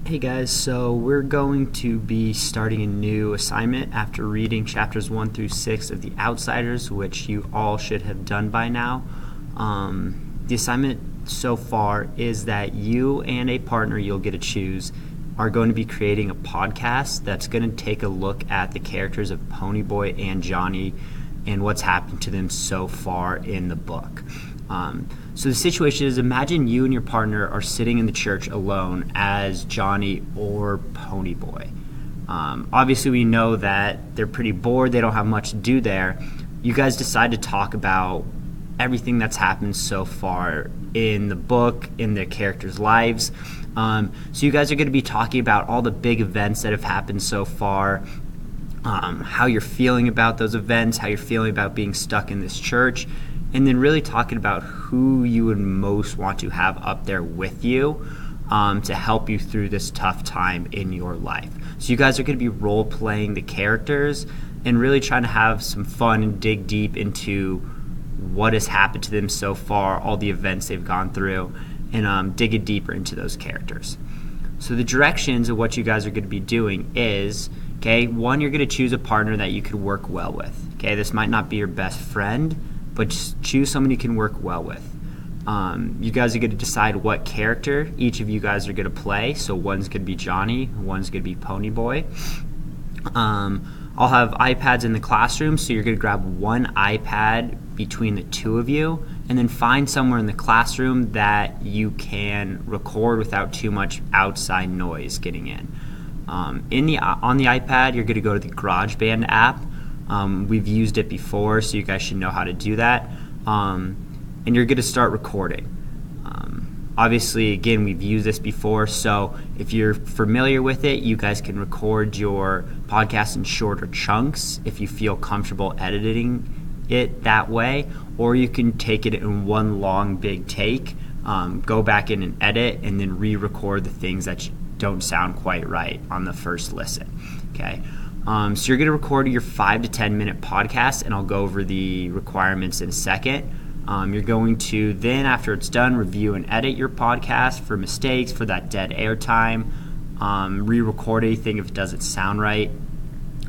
Hey guys, so we're going to be starting a new assignment after reading chapters 1 through 6 of The Outsiders, which you all should have done by now. The assignment so far is that you and a partner you'll get to choose are going to be creating a podcast that's going to take a look at the characters of Ponyboy and Johnny and what's happened to them so far in the book. So the situation is, imagine you and your partner are sitting in the church alone as Johnny or Ponyboy. Obviously, we know that they're pretty bored. They don't have much to do there. You guys decide to talk about everything that's happened so far in the book, in the characters' lives. So you guys are going to be talking about all the big events that have happened so far, how you're feeling about those events, how you're feeling about being stuck in this church, and then really talking about who you would most want to have up there with you to help you through this tough time in your life. So you guys are going to be role-playing the characters and really trying to have some fun and dig deep into what has happened to them so far, all the events they've gone through, and digging deeper into those characters. So the directions of what you guys are going to be doing is, one, you're going to choose a partner that you could work well with. This might not be your best friend, but just choose someone you can work well with. You guys are going to decide what character each of you guys are going to play. So one's going to be Johnny, one's going to be Ponyboy. I'll have iPads in the classroom, so you're going to grab one iPad between the two of you, and then find somewhere in the classroom that you can record without too much outside noise getting in. On the iPad, you're going to go to the GarageBand app. We've used it before, so you guys should know how to do that. And you're going to start recording. Obviously, again, we've used this before, so if you're familiar with it, you guys can record your podcast in shorter chunks if you feel comfortable editing it that way, or you can take it in one long big take, go back in and edit, and then re-record the things that don't sound quite right on the first listen. So you're going to record your 5 to 10 minute podcast, and I'll go over the requirements in a second. You're going to then, after it's done, review and edit your podcast for mistakes, for that dead air time, re-record anything if it doesn't sound right.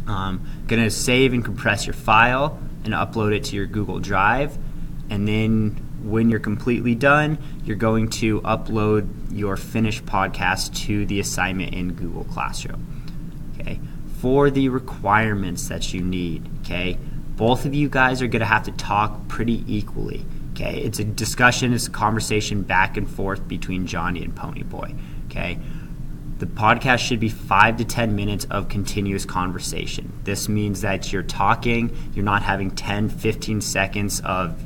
Going to save and compress your file and upload it to your Google Drive. And then when you're completely done, you're going to upload your finished podcast to the assignment in Google Classroom. For the requirements that you need, both of you guys are going to have to talk pretty equally. It's a discussion, it's a conversation back and forth between Johnny and Ponyboy. The podcast should be 5 to 10 minutes of continuous conversation. This means that you're talking, you're not having 10, 15 seconds of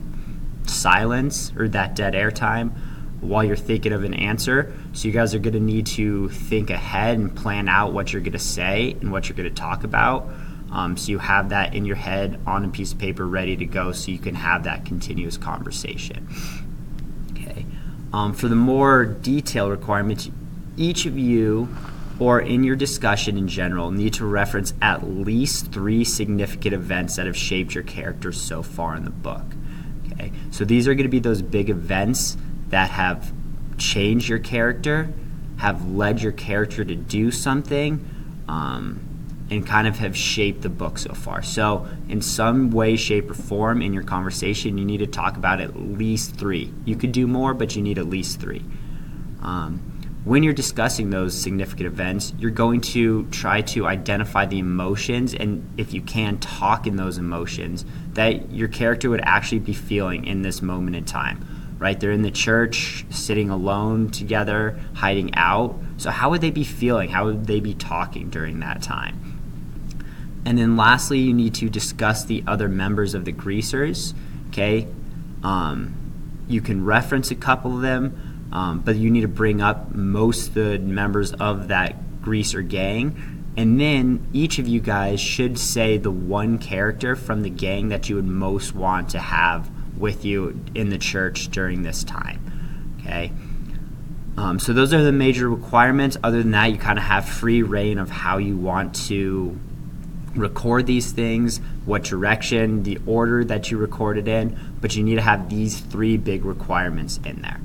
silence or that dead air time while you're thinking of an answer. So you guys are going to need to think ahead and plan out what you're going to say and what you're going to talk about. So you have that in your head on a piece of paper ready to go so you can have that continuous conversation. For the more detailed requirements, each of you, or in your discussion in general, need to reference at least 3 significant events that have shaped your character so far in the book. So these are going to be those big events that have changed your character, have led your character to do something, and kind of have shaped the book so far. So in some way, shape, or form in your conversation, you need to talk about at least 3. You could do more, but you need at least 3. When you're discussing those significant events, you're going to try to identify the emotions, and if you can, talk in those emotions that your character would actually be feeling in this moment in time. They're in the church, sitting alone together, hiding out. So how would they be feeling? How would they be talking during that time? And then lastly, you need to discuss the other members of the Greasers. You can reference a couple of them, but you need to bring up most of the members of that Greaser gang. And then each of you guys should say the one character from the gang that you would most want to have with you in the church during this time. So those are the major requirements. Other than that, you kind of have free reign of how you want to record these things, what direction, the order that you record it in, but you need to have these 3 big requirements in there.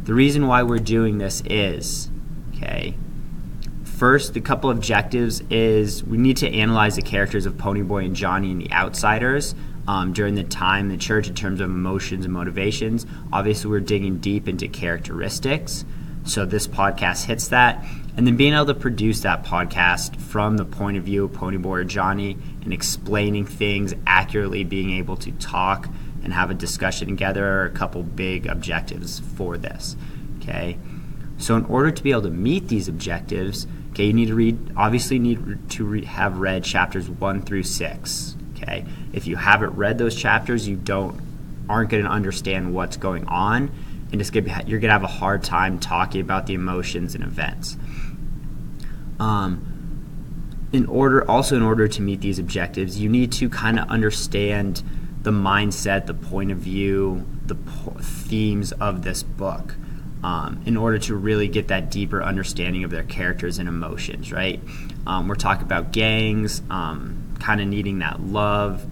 The reason why we're doing this is, Okay. First, the couple objectives is we need to analyze the characters of Ponyboy and Johnny and the Outsiders during the time in the church in terms of emotions and motivations. Obviously, we're digging deep into characteristics, so this podcast hits that. And then being able to produce that podcast from the point of view of Ponyboy or Johnny and explaining things accurately, being able to talk and have a discussion together are a couple big objectives for this. Okay. So in order to be able to meet these objectives, okay, you need to have read chapters 1 through 6. Okay, if you haven't read those chapters, you aren't going to understand what's going on, and you're going to have a hard time talking about the emotions and events. In order to meet these objectives, you need to kind of understand the mindset, the point of view, the themes of this book. In order to really get that deeper understanding of their characters and emotions, right? We're talking about gangs, kind of needing that love,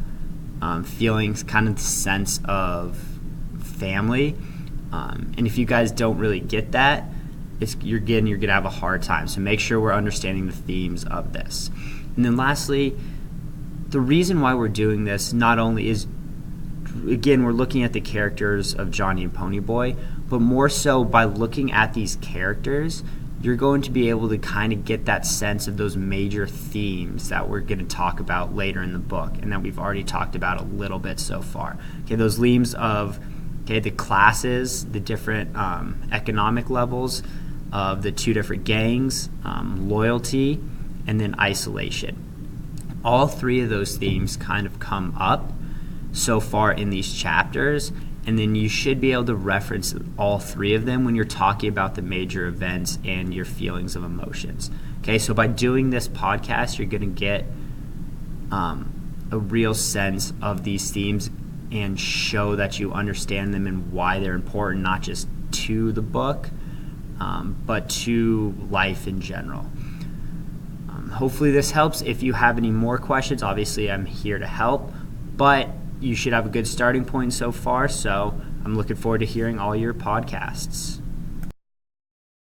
feelings, kind of the sense of family. And if you guys don't really get that, you're going to have a hard time. So make sure we're understanding the themes of this. And then lastly, the reason why we're doing this not only is, again, we're looking at the characters of Johnny and Ponyboy, but more so by looking at these characters, you're going to be able to kind of get that sense of those major themes that we're going to talk about later in the book and that we've already talked about a little bit so far. Okay, those themes of the classes, the different economic levels of the two different gangs, loyalty, and then isolation. All three of those themes kind of come up so far in these chapters, and then you should be able to reference all three of them when you're talking about the major events and your feelings of emotions. Okay, so by doing this podcast, you're going to get a real sense of these themes and show that you understand them and why they're important, not just to the book, but to life in general. Hopefully this helps. If you have any more questions, obviously I'm here to help, but you should have a good starting point so far, so I'm looking forward to hearing all your podcasts.